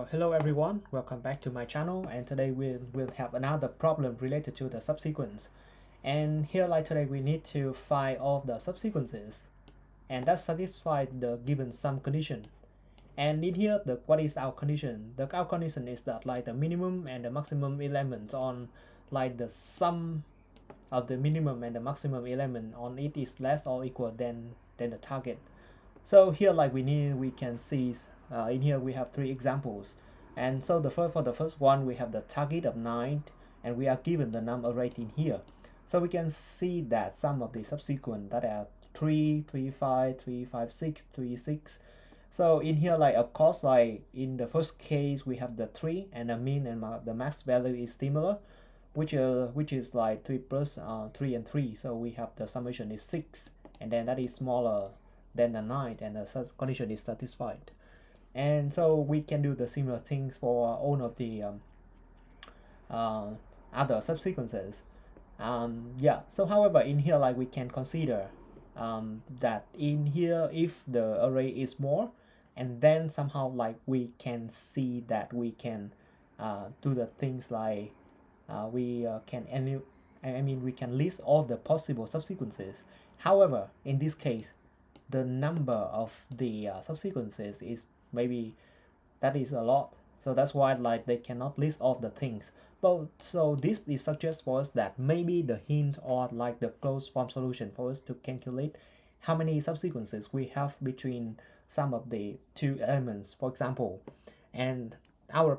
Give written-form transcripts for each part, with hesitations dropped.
So hello everyone, welcome back to my channel, and today we'll have another problem related to the subsequence. And here like today we need to find all the subsequences and that satisfy the given sum condition. And in here what is our condition? Our condition is that like the minimum and the maximum element on like the sum of the minimum and the maximum element on it is less or equal than the target. So here like we can see in here we have three examples, and so for the first one we have the target of 9 and we are given the number rate in here. So we can see that some of the subsequent that are 3, 3, 5, 3, 5, 6, 3, 6. So in here like of course like in the first case we have the 3 and the mean and the max value is similar, which is like 3 plus 3 and 3. So we have the summation is 6, and then that is smaller than the 9 and the condition is satisfied. And so we can do the similar things for all of the other subsequences. Yeah, so however in here like we can consider that in here if the array is more, and then somehow like we can see that we can do the things like we can list all the possible subsequences. However in this case the number of the subsequences is maybe that is a lot, so that's why like they cannot list all the things. But so this is suggests for us that maybe the hint or like the closed form solution for us to calculate how many subsequences we have between some of the two elements, for example. And our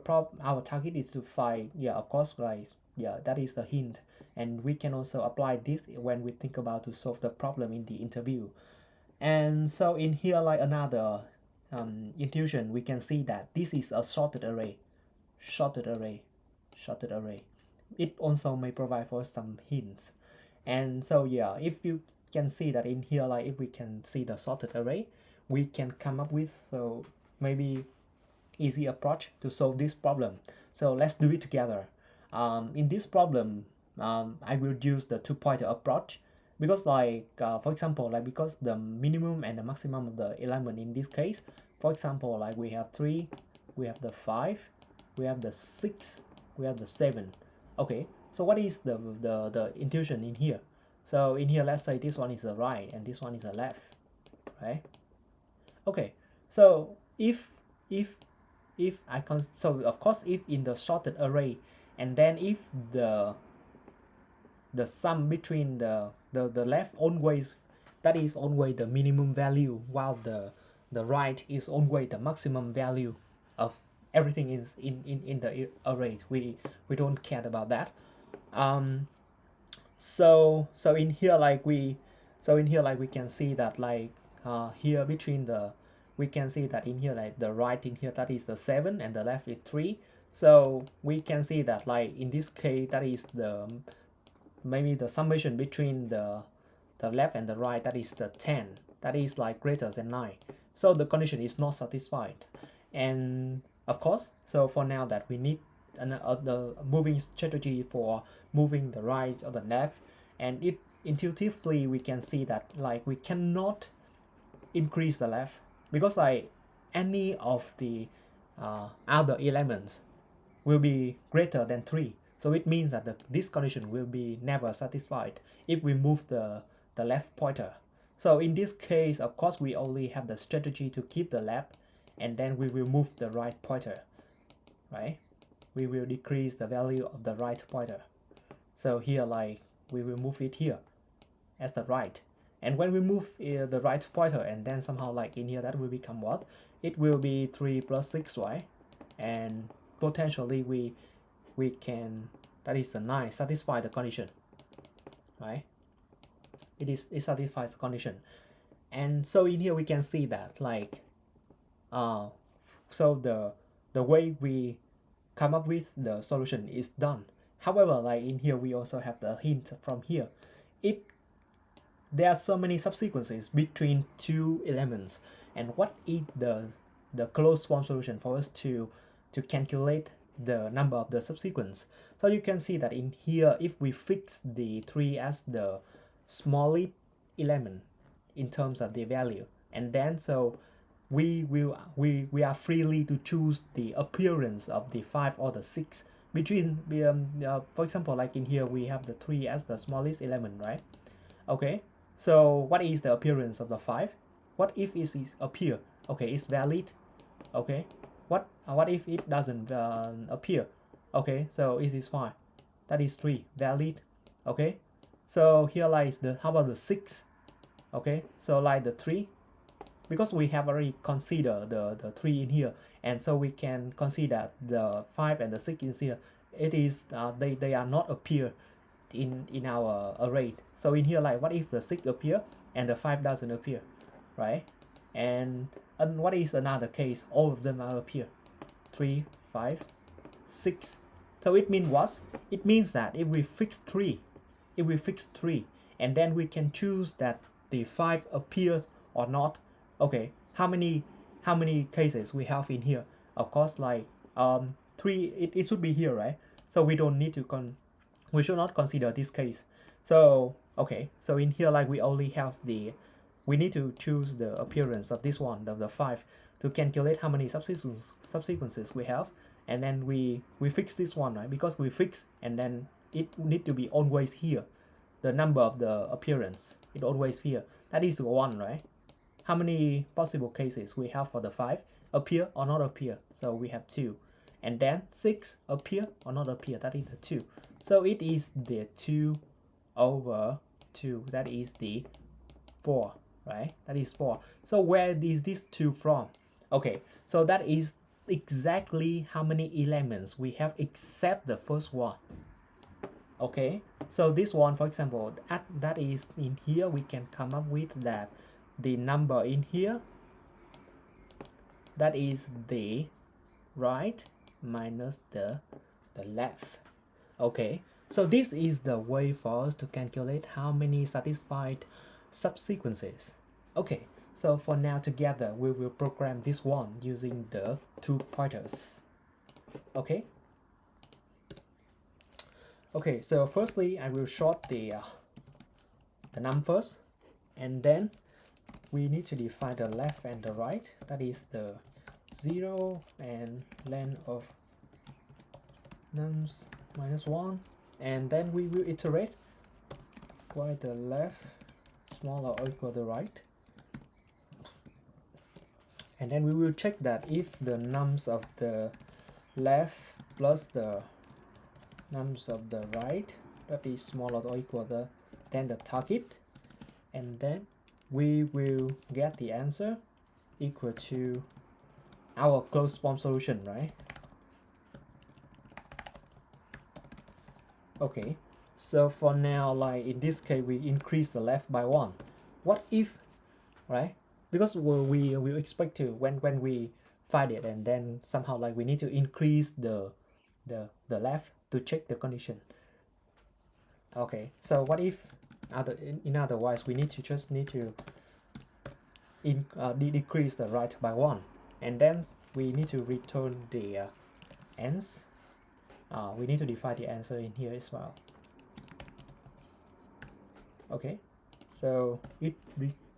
target is to find, yeah, of course, like, yeah, that is the hint, and we can also apply this when we think about to solve the problem in the interview. And so in here like another intuition, we can see that this is a sorted array. It also may provide for some hints. And so yeah, if you can see that in here like if we can see the sorted array, we can come up with so maybe easy approach to solve this problem. So let's do it together. In this problem I will use the two-pointer approach, because like for example like because the minimum and the maximum of the element in this case, for example like we have 3, we have the 5, we have the 6, we have the 7. Okay, so what is the intuition in here? So in here let's say this one is the right and this one is the left, right? Okay, so if I can, so of course if in the sorted array, and then if the sum between the left always, that is always the minimum value, while the right is always the maximum value of everything is in the array. We don't care about that. So in here like we can see that like here between the, we can see that in here like the right in here that is the 7 and the left is 3. So we can see that like in this case that is the maybe the summation between the left and the right, that is the 10, that is like greater than 9. So the condition is not satisfied. And of course, so for now that we need the moving strategy for moving the right or the left, and it intuitively we can see that like we cannot increase the left, because like any of the other elements will be greater than 3. So it means that this condition will be never satisfied if we move the left pointer. So in this case, of course, we only have the strategy to keep the left, and then we will move the right pointer, right? We will decrease the value of the right pointer. So here like we will move it here as the right. And when we move the right pointer, and then somehow like in here that will become what? It will be 3 plus 6, right? And potentially we can, that is the 9, satisfy the condition, right? It satisfies the condition. And so in here we can see that like so the way we come up with the solution is done. However, like in here we also have the hint from here. There are so many subsequences between two elements, and what is the closed form solution for us to calculate the number of the subsequence? So you can see that in here if we fix the 3 as the smallest element in terms of the value, and then so we are freely to choose the appearance of the 5 or the 6 between for example, like in here we have the 3 as the smallest element, right? Okay, so what is the appearance of the 5? What if it is appear? Okay, it's valid. Okay, what if it doesn't appear? Okay, so it is fine. That is 3 valid. Okay, so here lies the, how about the 6? Okay, so like the 3, because we have already considered the 3 in here, and so we can consider the 5 and the 6 in here. It is they are not appear in our array. So in here, like what if the 6 appear and the 5 doesn't appear, right? And what is another case? All of them are appear. 3, 5, 6. So it means what? It means that if we fix 3, and then we can choose that the 5 appears or not. Okay, how many cases we have in here? Of course, like 3, it should be here, right? So we don't need to we should not consider this case. So okay, so in here, like we only have we need to choose the appearance of this one, of the 5, to calculate how many subsequences we have, and then we fix this one, right? Because we fix, and then it need to be always here. The number of the appearance, it always here. That is 1, right? How many possible cases we have for the 5? Appear or not appear? So we have 2. And then 6 appear or not appear? That is the 2. So it is the 2 over 2. That is the 4, right? That is 4. So where is this 2 from? Okay, so that is exactly how many elements we have except the first one. Okay, so this one, for example, that is in here, we can come up with that the number in here, that is the right minus the left. Okay, so this is the way for us to calculate how many satisfied subsequences. Okay, so for now together we will program this one using the 2 pointers. Okay. Okay, so firstly I will sort the num first, and then we need to define the left and the right. That is the 0 and length of nums minus 1, and then we will iterate while the left smaller or equal to the right, and then we will check that if the nums of the left plus the nums of the right, that is smaller or equal to than the target, and then we will get the answer equal to our closed form solution, right? Okay, so for now, like in this case, we increase the left by 1. What if, right? Because we expect to when we find it, and then somehow like we need to increase the left to check the condition. Okay, so what if in otherwise we just need to decrease the right by 1, and then we need to return the ends. We need to define the answer in here as well. Okay, so it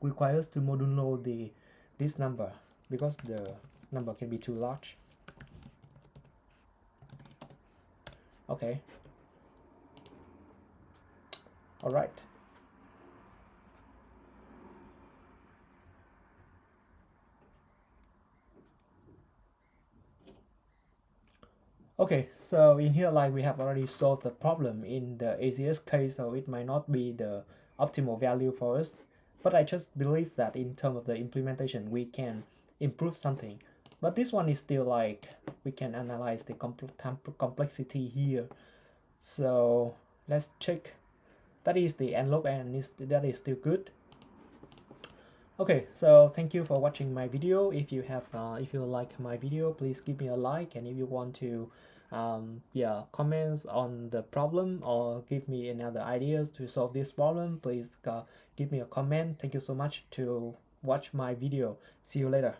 requires to modulo this number because the number can be too large. Okay, all right. Okay, so in here, like we have already solved the problem in the ACS case, so it might not be the optimal value for us, but I just believe that in terms of the implementation we can improve something. But this one is still like we can analyze the complexity here. So let's check. That is the n log n, that is still good. Okay, so thank you for watching my video. If you have if you like my video, please give me a like, and if you want to comments on the problem or give me another ideas to solve this problem, please give me a comment. Thank you so much to watch my video. See you later.